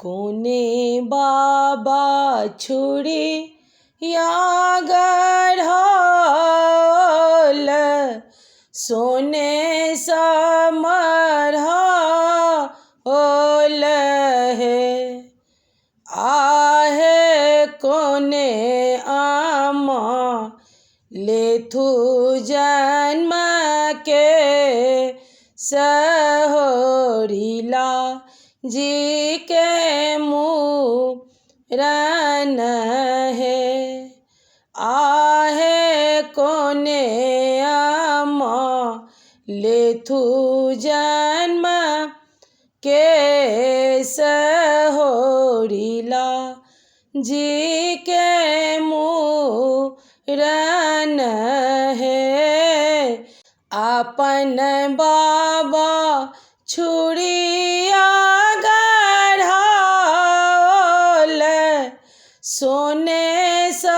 कोने बाबा छुड़ी या गढ़ल सोने समरहा होल है। आहे कोने आमा लेथु जन्म के सहोरिला जी के मुरन है। आहे कोने आमा लेथु जन्म के सहोरिला जी के मुरन है। अपन बाबा छुड़िया गढ़ल सोने समरहाल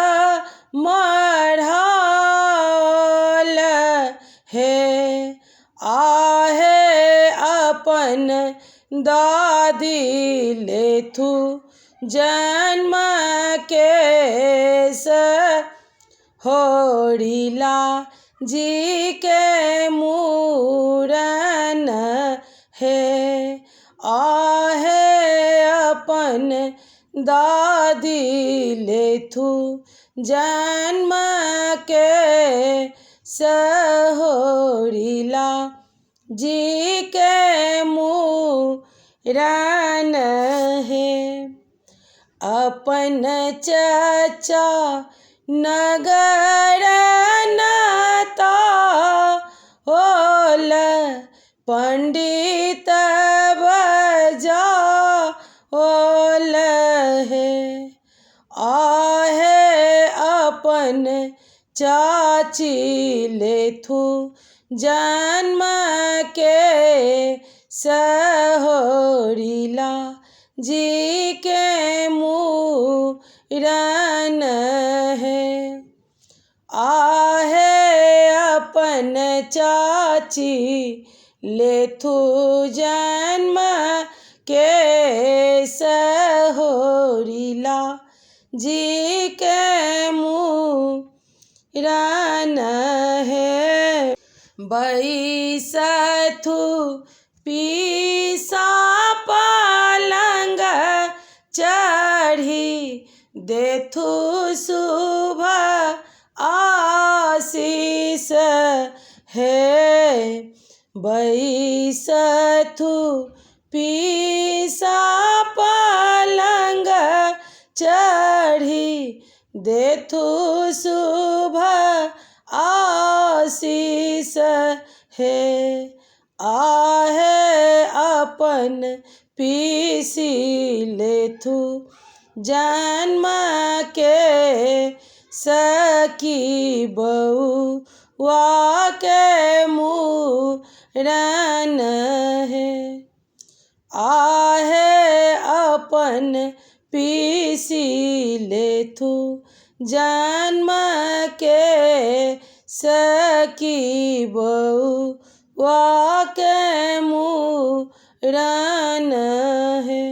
है। आहे अपन दादी लेथु जन्म के सहोरिला जी के मुरन है। आहे अपन दादी लेथु जन्म के सहोरिला जी के मुरन है। अपन चचा नगर नता होल पंडित बजा होल है। आहे अपन चाची लेथु जन्म के सहोरिला जी के मुरन है। आहे अपन चाची लेथु जन्म के सहोरिला जी के मुरन है। बैसथु पीसा पलंग चढ़ी देथु शुभ आशीष है। बैसथु पीसा पलंग चढ़ी देथु शुभ आशीष है। आहे अपन पीसी लेथु जन्म के सखी बउआ के मुरन है। आहे अपन पीसी लेथु जन्म के सखी बउआ के मुरन है।